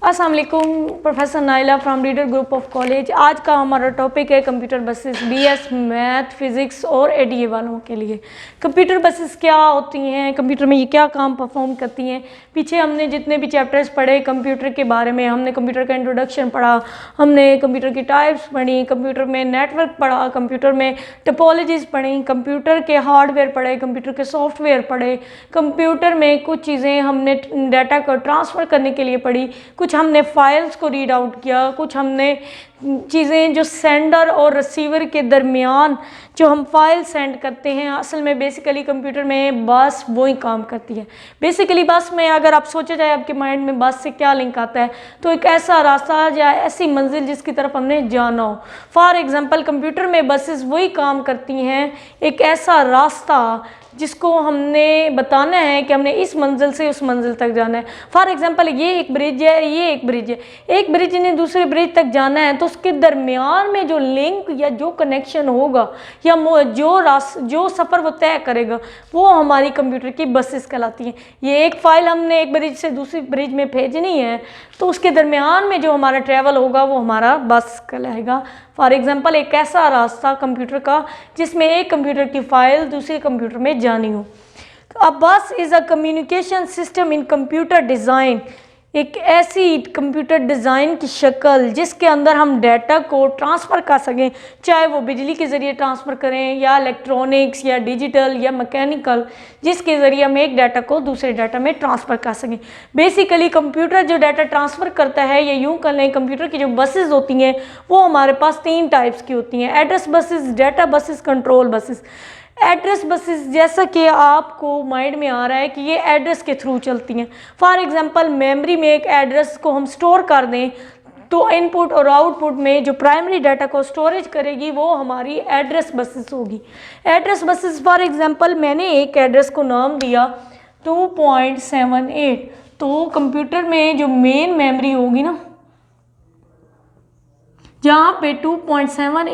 अस्सलाम वालेकुम, professor Naila from reader group of college. आज का हमारा टॉपिक है computer buses, BS math physics और एडीए वालों के लिए। कंप्यूटर बसेस क्या होती हैं, कंप्यूटर में ये क्या काम परफॉर्म करती हैं। पीछे हमने जितने भी चैप्टर्स पढ़े कंप्यूटर के बारे में, हमने कंप्यूटर का इंट्रोडक्शन पढ़ा, हमने कंप्यूटर की टाइप्स पढ़ी, कंप्यूटर में नेटवर्क पढ़ा, कंप्यूटर में टोपोलॉजीज़ पढ़ी, कंप्यूटर के हार्डवेयर पढ़े, कंप्यूटर के सॉफ्टवेयर पढ़े, कंप्यूटर में कुछ चीज़ें हमने डाटा को ट्रांसफ़र करने के लिए पढ़ी, कुछ हमने फाइल्स को रीड आउट किया, कुछ हमने चीज़ें जो सेंडर और रिसीवर के दरमियान जो हम फाइल सेंड करते हैं, असल में बेसिकली कंप्यूटर में बस वही काम करती है। बेसिकली बस में अगर आप सोचा जाए आपके माइंड में बस से क्या लिंक आता है, तो एक ऐसा रास्ता या ऐसी मंजिल जिसकी तरफ हमने जाना हो। फॉर एग्जांपल कंप्यूटर में बसेस वही काम करती हैं, एक ऐसा रास्ता जिसको हमने बताना है कि हमने इस मंजिल से उस मंजिल तक जाना है। फॉर एग्जांपल ये एक ब्रिज है, ये एक ब्रिज है, एक ब्रिज ने दूसरे ब्रिज तक जाना है, तो उसके दरमियान में जो लिंक या जो कनेक्शन होगा या जो सफ़र वो तय करेगा वो हमारी कंप्यूटर की बसेस कहलाती हैं। ये एक फ़ाइल हमने एक ब्रिज से दूसरी ब्रिज में भेजनी है, तो उसके दरमियान में जो हमारा ट्रैवल होगा वो हमारा बस कहलाएगा। फॉर एग्जांपल एक ऐसा रास्ता कंप्यूटर का जिसमें एक कंप्यूटर की फ़ाइल दूसरे कंप्यूटर में जानी हो। A bus is a communication system in computer design, एक ऐसी कंप्यूटर डिज़ाइन की शक्ल जिसके अंदर हम डाटा को ट्रांसफ़र कर सकें, चाहे वो बिजली के ज़रिए ट्रांसफ़र करें या इलेक्ट्रॉनिक्स या डिजिटल या मैकेनिकल, जिसके ज़रिए हम एक डाटा को दूसरे डाटा में ट्रांसफ़र कर सकें। बेसिकली कंप्यूटर जो डाटा ट्रांसफ़र करता है, या यूँ कर लें कंप्यूटर की जो बसेस होती हैं वो हमारे पास 3 टाइप्स की होती हैं: address buses, data buses, control buses. Address buses जैसा कि आपको माइंड में आ रहा है कि ये एड्रेस के थ्रू चलती हैं। फॉर एग्जांपल मेमोरी में एक एड्रेस को हम स्टोर कर दें, तो इनपुट और आउटपुट में जो प्राइमरी डाटा को स्टोरेज करेगी वो हमारी एड्रेस बसेस होगी। एड्रेस बसेस फॉर एग्जांपल मैंने एक एड्रेस को नाम दिया 2.78, तो कंप्यूटर में जो मेन मेमोरी होगी ना, जहाँ पे 2.7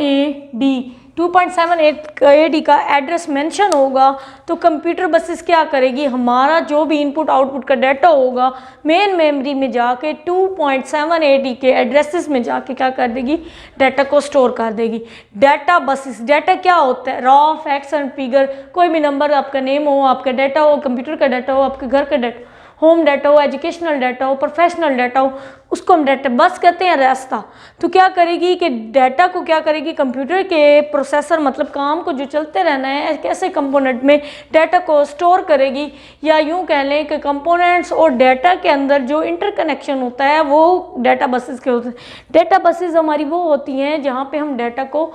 AD का एड्रेस मेंशन होगा, तो कंप्यूटर बसेस क्या करेगी, हमारा जो भी इनपुट आउटपुट का डाटा होगा मेन मेमोरी में जाके 2.7 AD के एड्रेसेस में जाके क्या कर देगी, डाटा को स्टोर कर देगी। डाटा बसेस, डाटा क्या होता है, रॉ फैक्ट्स एंड फिगर, कोई भी नंबर, आपका नेम हो, आपका डाटा हो, कंप्यूटर का डाटा हो, आपके घर का डाटा, होम डाटा हो, एजुकेशनल डाटा हो, प्रोफेशनल डाटा हो, उसको हम डाटा बस कहते हैं, रास्ता। तो क्या करेगी कि डाटा को क्या करेगी, कंप्यूटर के प्रोसेसर मतलब काम को जो चलते रहना है एक ऐसे कंपोनेंट में डाटा को स्टोर करेगी, या यूँ कह लें कि कंपोनेंट्स और डाटा के अंदर जो इंटरकनेक्शन होता है वो डाटा बसेस के होते हैं। डाटा बसेस हमारी वो होती हैं जहाँ पे हम डाटा को,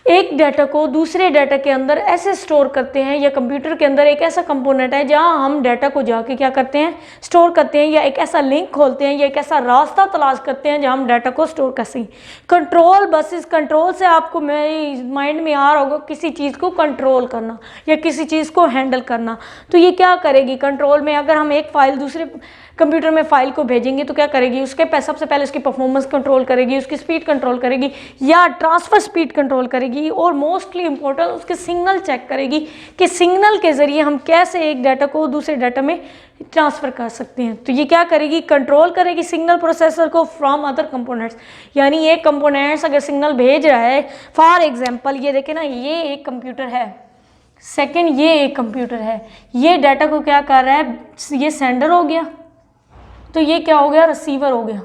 एक डाटा को दूसरे डाटा के अंदर ऐसे स्टोर करते हैं, या कंप्यूटर के अंदर एक ऐसा कंपोनेंट है जहां हम डाटा को जाके क्या करते हैं, स्टोर करते हैं, या एक ऐसा लिंक खोलते हैं या एक ऐसा रास्ता तलाश करते हैं जहां हम डाटा को स्टोर कर सकें। कंट्रोल बसेस, कंट्रोल से आपको मेरे माइंड में आ रहा होगा किसी चीज़ को कंट्रोल करना या किसी चीज़ को हैंडल करना। तो ये क्या करेगी कंट्रोल में, अगर हम एक फ़ाइल दूसरे कंप्यूटर में फ़ाइल को भेजेंगे तो क्या करेगी, उसके सबसे पहले उसकी परफॉर्मेंस कंट्रोल करेगी, उसकी स्पीड कंट्रोल करेगी या ट्रांसफ़र स्पीड कंट्रोल करेगी, और मोस्टली इम्पोर्टेंट उसके सिग्नल चेक करेगी कि सिग्नल के ज़रिए हम कैसे एक डाटा को दूसरे डाटा में ट्रांसफ़र कर सकते हैं। तो ये क्या करेगी, कंट्रोल करेगी सिग्नल प्रोसेसर को फ्रॉम अदर कंपोनेंट्स। यानी एक कंपोनेंट्स अगर सिग्नल भेज रहा है, फॉर एग्जांपल ये देखें ना, ये एक कंप्यूटर है, सेकेंड ये एक कंप्यूटर है, ये डाटा को क्या कर रहा है, ये सेंडर हो गया, तो ये क्या हो गया, रिसीवर हो गया।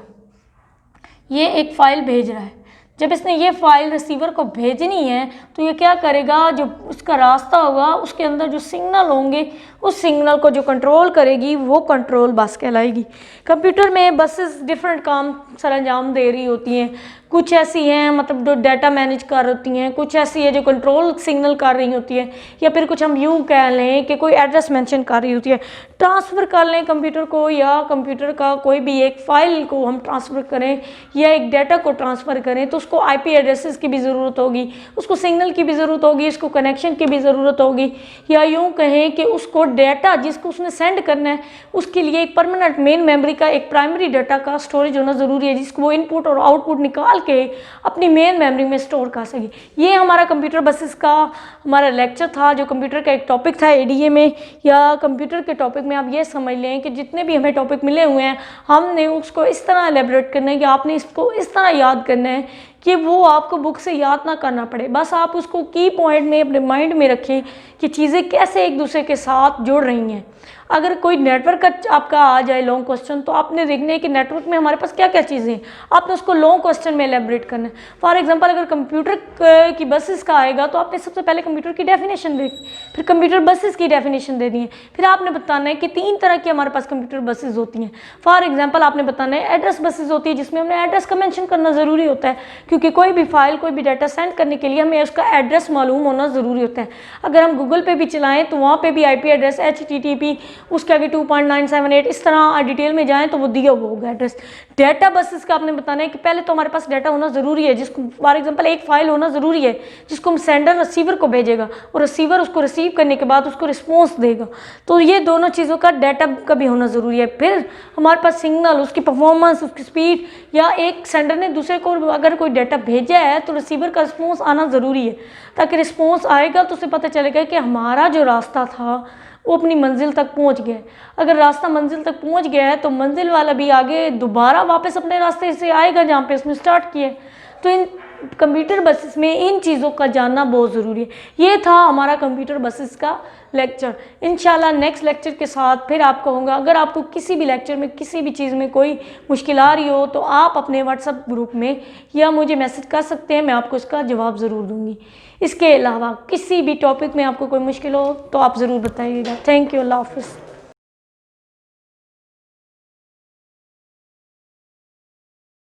ये एक फ़ाइल भेज रहा है, जब इसने ये फ़ाइल रिसीवर को भेजनी है तो ये क्या करेगा, जो उसका रास्ता होगा उसके अंदर जो सिग्नल होंगे उस सिग्नल को जो कंट्रोल करेगी वो कंट्रोल बस कहलाएगी। कंप्यूटर में बसेस डिफरेंट काम सरंजाम दे रही होती हैं। कुछ ऐसी हैं मतलब जो डाटा मैनेज कर होती हैं, कुछ ऐसी है जो कंट्रोल सिग्नल कर रही होती है, या फिर कुछ हम यूँ कह लें कि कोई एड्रेस मेंशन कर रही होती है। ट्रांसफ़र कर लें कंप्यूटर को, या कंप्यूटर का कोई भी एक फ़ाइल को हम ट्रांसफ़र करें या एक डाटा को ट्रांसफ़र करें, तो उसको IP एड्रेसेस की भी ज़रूरत होगी, उसको सिग्नल की भी ज़रूरत होगी, उसको कनेक्शन की भी ज़रूरत होगी, या यूँ कहें कि उसको डाटा जिसको उसने सेंड करना है उसके लिए एक परमानेंट मेन मेमोरी का एक प्राइमरी डाटा का स्टोरेज होना ज़रूरी है, जिसको वो इनपुट और आउटपुट निकाल निकाल के अपनी मेन मेमोरी में स्टोर कर सके। ये हमारा कंप्यूटर बसेस का हमारा लेक्चर था, जो कंप्यूटर का एक टॉपिक था एडीए में, या कंप्यूटर के टॉपिक में आप ये समझ लें कि जितने भी हमें टॉपिक मिले हुए हैं हमने उसको इस तरह एलेबोरेट करना है कि आपने इसको इस तरह याद करना है कि वो आपको बुक से याद ना करना पड़े, बस आप उसको की पॉइंट में अपने माइंड में रखें कि चीज़ें कैसे एक दूसरे के साथ जुड़ रही हैं। अगर कोई नेटवर्क का आपका आ जाए लॉन्ग क्वेश्चन, तो आपने देखना है कि नेटवर्क में हमारे पास क्या क्या चीज़ें हैं, आपने उसको लॉन्ग क्वेश्चन में एलेबोरेट करना है। फॉर एग्जांपल अगर कंप्यूटर की बसेस का आएगा तो आपने सबसे पहले कंप्यूटर की डेफिनेशन देखी, फिर कंप्यूटर बसेस की डेफिनेशन दे दी है, फिर आपने बताना है कि 3 तरह की हमारे पास कंप्यूटर बसेस होती हैं। फॉर एग्जाम्पल आपने बताना है एड्रेस बसेस होती है, जिसमें हमने एड्रेस का मेंशन करना ज़रूरी होता है, क्योंकि कोई भी फाइल कोई भी डाटा सेंड करने के लिए हमें उसका एड्रेस मालूम होना ज़रूरी होता है। अगर हम गूगल पे भी चलाएँ तो वहाँ पे भी आईपी एड्रेस HTTP उसके आगे 2.978 इस तरह डिटेल में जाएं तो वो दिया हुआ होगा एड्रेस। डाटा बसेस का आपने बताना है कि पहले तो हमारे पास डाटा होना ज़रूरी है, जिसको फॉर एग्जांपल एक फाइल होना ज़रूरी है जिसको हम सेंडर रिसीवर को भेजेगा और रिसीवर उसको रिसीव करने के बाद उसको रिस्पॉन्स देगा, तो ये दोनों चीज़ों का डाटा का भी होना ज़रूरी है। फिर हमारे पास सिग्नल, उसकी परफॉर्मेंस, उसकी स्पीड, या एक सेंडर ने दूसरे को अगर कोई डाटा भेजा है तो रिसीवर का रिस्पॉन्स आना ज़रूरी है, ताकि रिस्पॉन्स आएगा तो उसे पता चलेगा कि हमारा जो रास्ता था वो अपनी मंजिल तक पहुंच गया। अगर रास्ता मंजिल तक पहुंच गया है तो मंजिल वाला भी आगे दोबारा वापस अपने रास्ते से आएगा जहाँ पे उसने स्टार्ट किया है। तो इन कंप्यूटर बसेस में इन चीज़ों का जानना बहुत ज़रूरी है। ये था हमारा कंप्यूटर बसेस का लेक्चर। इंशाल्लाह नेक्स्ट लेक्चर के साथ फिर आपको होगा। अगर आपको किसी भी लेक्चर में किसी भी चीज़ में कोई मुश्किल आ रही हो तो आप अपने व्हाट्सएप ग्रुप में या मुझे मैसेज कर सकते हैं, मैं आपको इसका जवाब ज़रूर दूँगी। इसके अलावा किसी भी टॉपिक में आपको कोई मुश्किल हो तो आप ज़रूर बताइएगा। थैंक यू, अल्लाह हाफ़िज़।